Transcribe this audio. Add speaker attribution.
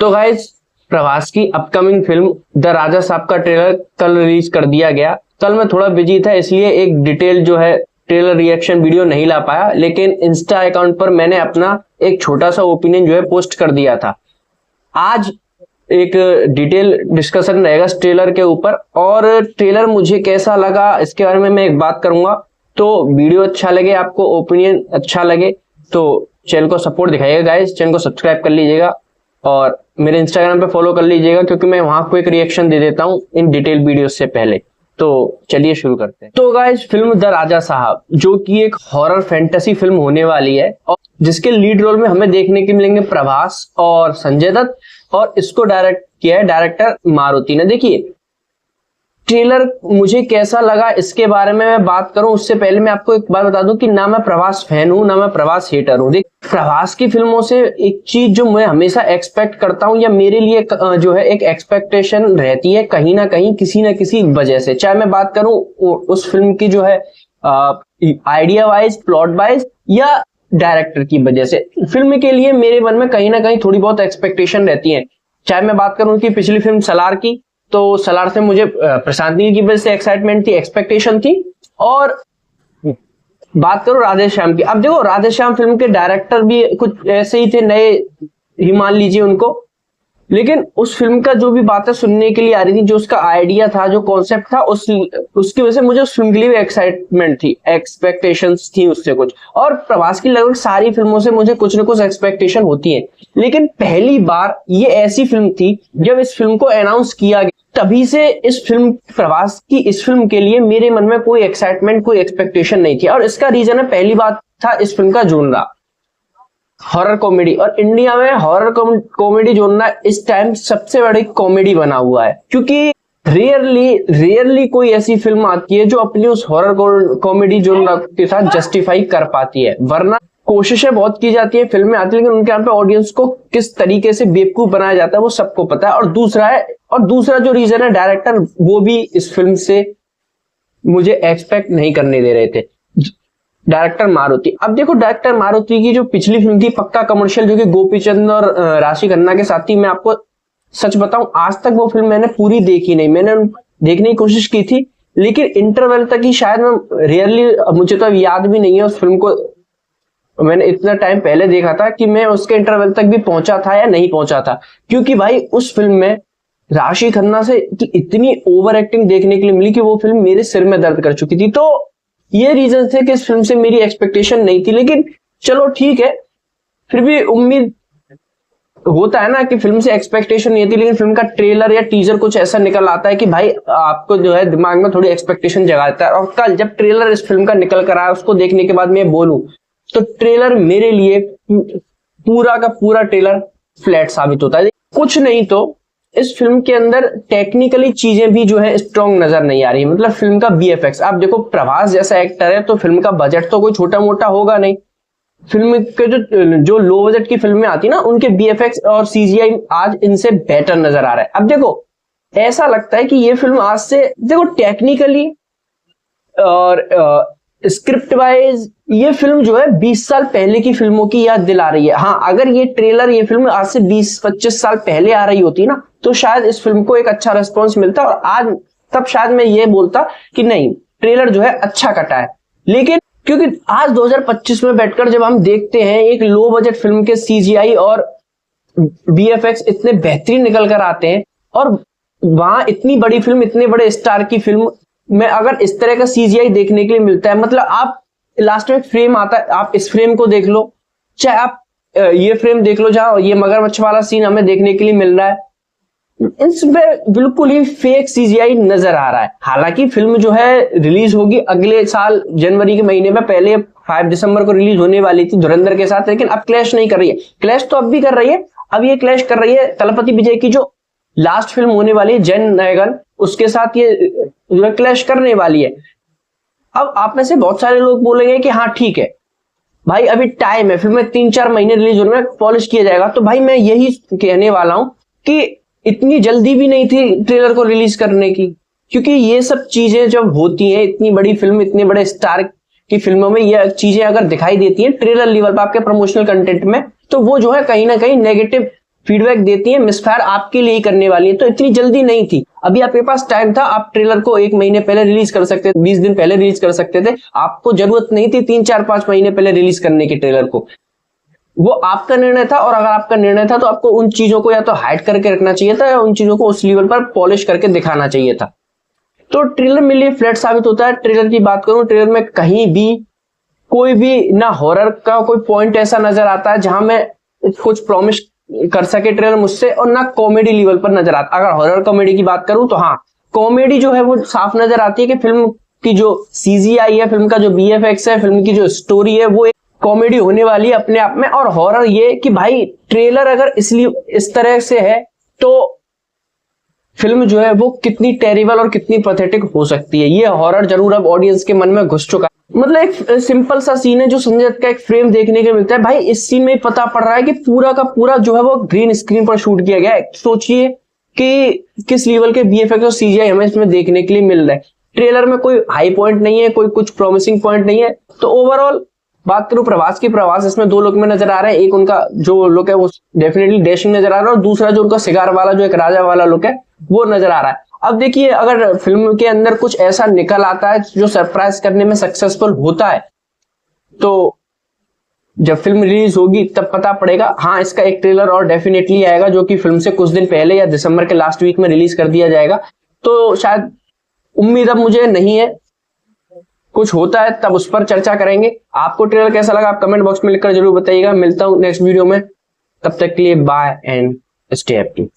Speaker 1: तो गाइस, प्रभास की upcoming film the राजा साहब का ट्रेलर कल रिलीज कर दिया गया। कल मैं थोड़ा बिजी था, इसलिए एक डिटेल जो है ट्रेलर रिएक्शन वीडियो नहीं ला पाया, लेकिन इंस्टा अकाउंट पर मैंने अपना एक छोटा सा ओपिनियन जो है पोस्ट कर दिया था। आज एक डिटेल डिस्कशन रहेगा इस ट्रेलर के ऊपर, और ट्रेलर मुझे कैसा लगा इसके बारे में मैं एक बात करूंगा। तो वीडियो अच्छा लगे आपको, ओपिनियन अच्छा लगे तो चैनल को सपोर्ट दिखाइएगा गाइस, चैनल को सब्सक्राइब कर लीजिएगा और मेरे इंस्टाग्राम पे फॉलो कर लीजिएगा, क्योंकि मैं वहां को एक रिएक्शन दे देता हूं इन डिटेल वीडियो से पहले। तो चलिए शुरू करते हैं। तो गाइस, फिल्म द राजा साहब जो कि एक हॉरर फैंटेसी फिल्म होने वाली है, और जिसके लीड रोल में हमें देखने के मिलेंगे प्रभास और संजय दत्त, और इसको डायरेक्ट किया है डायरेक्टर मारुति ने। देखिए, ट्रेलर मुझे कैसा लगा इसके बारे में मैं बात करूं उससे पहले मैं आपको एक बात बता दूं कि ना मैं प्रभास फैन हूं ना मैं प्रभास हेटर हूं। देख, प्रभास की फिल्मों से एक चीज जो मैं हमेशा एक्सपेक्ट करता हूं, या मेरे लिए जो है एक एक्सपेक्टेशन रहती है कहीं ना कहीं किसी ना किसी वजह से, चाहे मैं बात करूं उस फिल्म की जो है आइडिया वाइज, प्लॉट वाइज, या डायरेक्टर की वजह से। फिल्म के लिए मेरे मन में कहीं ना कहीं थोड़ी बहुत एक्सपेक्टेशन रहती है। चाहे मैं बात करूं उनकी पिछली फिल्म सलार की, तो सलार से मुझे प्रशांत नील की वजह से एक्साइटमेंट थी, एक्सपेक्टेशन थी। और बात करो राधेश्याम की, अब देखो राधेश्याम फिल्म के डायरेक्टर भी कुछ ऐसे ही थे, नए ही मान लीजिए उनको, लेकिन उस फिल्म का जो भी बातें सुनने के लिए आ रही थी, जो उसका आइडिया था, जो कॉन्सेप्ट था, उसकी वजह से मुझे उस फिल्म के लिए भी एक्साइटमेंट थी, एक्सपेक्टेशंस थी उससे कुछ। और प्रभास की लगभग सारी फिल्मों से मुझे कुछ ना कुछ एक्सपेक्टेशन होती है, लेकिन पहली बार ये ऐसी फिल्म थी जब इस फिल्म को अनाउंस किया गया, तभी से इस फिल्म प्रभास की इस फिल्म के लिए मेरे मन में कोई एक्साइटमेंट, कोई एक्सपेक्टेशन नहीं थी। और इसका रीजन है, पहली बात था इस फिल्म का जोनरा हॉरर कॉमेडी, और इंडिया में हॉरर कॉमेडी जोनरा इस टाइम सबसे बड़ी कॉमेडी बना हुआ है, क्योंकि रेयरली कोई ऐसी फिल्म आती है जो अपनी उस हॉरर कॉमेडी जोनरा के साथ जस्टिफाई कर पाती है। वरना कोशिशें बहुत की जाती है, फिल्में आती है, लेकिन उनके यहाँ पे ऑडियंस को किस तरीके से बेवकूफ बनाया जाता है वो सबको पता है। और दूसरा जो रीजन है, डायरेक्टर वो भी इस फिल्म से मुझे एक्सपेक्ट नहीं करने दे रहे थे, डायरेक्टर मारुति। अब देखो, डायरेक्टर मारुति की जो पिछली फिल्म थी पक्का कमर्शियल, जो कि गोपीचंद और राशि खन्ना के साथ थी, मैं आपको सच बताऊं आज तक वो फिल्म मैंने पूरी देखी नहीं। मैंने देखने की कोशिश की थी, लेकिन इंटरवल तक ही शायद मैं रियरली, मुझे तो याद भी नहीं है उस फिल्म को मैंने इतना टाइम पहले देखा था कि मैं उसके इंटरवल तक भी पहुंचा था या नहीं पहुंचा था, क्योंकि भाई उस फिल्म में राशि खन्ना से इतनी ओवर एक्टिंग देखने के लिए मिली कि वो फिल्म मेरे सिर में दर्द कर चुकी थी। तो ये रीजन थे कि इस फिल्म से मेरी एक्सपेक्टेशन नहीं थी, लेकिन चलो ठीक है, फिर भी उम्मीद होता है ना कि फिल्म से एक्सपेक्टेशन नहीं थी, लेकिन फिल्म का ट्रेलर या टीजर कुछ ऐसा निकल आता है कि भाई आपको जो है दिमाग में थोड़ी एक्सपेक्टेशन जगा देता है। और कल जब ट्रेलर इस फिल्म का निकल कर आया, उसको देखने के बाद मैं बोलूं तो ट्रेलर मेरे लिए पूरा का पूरा ट्रेलर फ्लैट साबित होता है। कुछ नहीं तो इस फिल्म के अंदर टेक्निकली चीजें भी जो है स्ट्रॉन्ग नजर नहीं आ रही, मतलब फिल्म का बीएफएक्स। आप देखो, प्रभास जैसा एक्टर है तो फिल्म का बजट तो कोई छोटा मोटा होगा नहीं। फिल्म के जो लो बजट की फिल्में आती ना, उनके बीएफएक्स और सीजीआई आज इनसे बेटर नजर आ रहा है। अब देखो, ऐसा लगता है कि ये फिल्म आज से देखो टेक्निकली और स्क्रिप्ट वाइज ये फिल्म जो है 20 साल पहले की फिल्मों की याद दिला रही है। हाँ, अगर ये ट्रेलर, ये फिल्म आज से 20-25 साल पहले आ रही होती ना, तो शायद इस फिल्म को एक अच्छा रिस्पॉन्स मिलता, और आज तब शायद मैं ये बोलता कि नहीं, ट्रेलर जो है अच्छा कटा है। लेकिन क्योंकि आज 2025 में बैठकर जब हम देखते हैं एक लो बजट फिल्म के सीजीआई और बीएफएक्स इतने बेहतरीन निकल कर आते हैं, और वहां इतनी बड़ी फिल्म, इतने बड़े स्टार की फिल्म में अगर इस तरह का सीजीआई देखने के लिए मिलता है, मतलब आप लास्ट में एक फ्रेम आता है, आप इस फ्रेम को देख लो, चाहे आप ये फ्रेम देख लो जहां ये मगरमच्छ वाला सीन हमें देखने के लिए मिल रहा है, इसमें बिल्कुल ही फेक सीजीआई नजर आ रहा है। हालांकि फिल्म जो है रिलीज होगी अगले साल जनवरी के महीने में, पहले 5 दिसंबर को रिलीज होने वाली थी धुरंधर के साथ, लेकिन अब क्लैश नहीं कर रही है। क्लैश तो अब भी कर रही है, अब ये क्लैश कर रही है तलपति विजय की जो लास्ट फिल्म होने वाली है जैन नयगन, उसके साथ ये क्लैश करने वाली है। अब आप में से बहुत सारे लोग बोलेंगे कि हाँ ठीक है भाई, अभी टाइम है, फिल्म में 3-4 महीने रिलीज होने में, पॉलिश किया जाएगा। तो भाई मैं यही कहने वाला हूं कि इतनी जल्दी भी नहीं थी ट्रेलर को रिलीज करने की, क्योंकि ये सब चीजें जब होती हैं, इतनी बड़ी फिल्म, इतने बड़े स्टार की फिल्मों में ये चीजें अगर दिखाई देती हैं ट्रेलर लेवल पर आपके प्रमोशनल कंटेंट में, तो वो जो है कहीं ना कहीं नेगेटिव फीडबैक देती है, मिसफायर आपके लिए ही करने वाली है। तो इतनी जल्दी नहीं थी, अभी आपके पास टाइम था, आप ट्रेलर को 1 महीने पहले रिलीज कर सकते थे, 20 दिन पहले रिलीज कर सकते थे। आपको जरूरत नहीं थी 3, 4, 5 महीने पहले रिलीज करने की ट्रेलर को। वो आपका निर्णय था, और अगर आपका निर्णय था तो आपको उन चीजों को या तो हाइड करके रखना चाहिए था, या उन चीजों को उस लेवल पर पॉलिश करके दिखाना चाहिए था। तो ट्रेलर मेरे लिए फ्लैट साबित होता है। ट्रेलर की बात करूं, ट्रेलर में कहीं भी कोई भी ना हॉरर का कोई पॉइंट ऐसा नजर आता है जहां मैं कुछ प्रॉमिस कर सके ट्रेलर मुझसे, और ना कॉमेडी लेवल पर नजर आता। अगर हॉरर कॉमेडी की बात करूं तो हाँ, कॉमेडी जो है वो साफ नजर आती है कि फिल्म की जो सीजीआई है, फिल्म का जो बीएफएक्स है, फिल्म की जो स्टोरी है, वो एक कॉमेडी होने वाली है अपने आप में। और हॉरर ये कि भाई ट्रेलर अगर इसलिए इस तरह से है तो फिल्म जो है वो कितनी टेरिबल और कितनी पैथेटिक हो सकती है, ये हॉरर जरूर अब ऑडियंस के मन में घुस चुका है। मतलब एक सिंपल सा सीन है जो संजय दत्त का एक फ्रेम देखने को मिलता है, भाई इस सीन में पता पड़ रहा है कि पूरा का पूरा जो है वो ग्रीन स्क्रीन पर शूट किया गया है। सोचिए कि किस लेवल के बीएफएक्स और सीजीआई हमें इसमें देखने के लिए मिल रहा है। ट्रेलर में कोई हाई पॉइंट नहीं है, कोई कुछ प्रॉमिसिंग पॉइंट नहीं है। तो ओवरऑल बात करूं प्रभास की, प्रभास इसमें 2 लुक में नजर आ रहे हैं। एक उनका जो लुक है वो डेफिनेटली डैशिंग नजर आ रहा है, और दूसरा जो उनका सिगार वाला जो एक राजा वाला लुक है वो नजर आ रहा है। अब देखिए, अगर फिल्म के अंदर कुछ ऐसा निकल आता है जो सरप्राइज करने में सक्सेसफुल होता है, तो जब फिल्म रिलीज होगी तब पता पड़ेगा। हाँ, इसका एक ट्रेलर और डेफिनेटली आएगा जो कि फिल्म से कुछ दिन पहले या दिसंबर के लास्ट वीक में रिलीज कर दिया जाएगा। तो शायद उम्मीद अब मुझे नहीं है, कुछ होता है तब उस पर चर्चा करेंगे। आपको ट्रेलर कैसा लगा आप कमेंट बॉक्स में लिखकर जरूर बताइएगा। मिलता हूं नेक्स्ट वीडियो में, तब तक के लिए बाय एंड स्टे हैप्पी।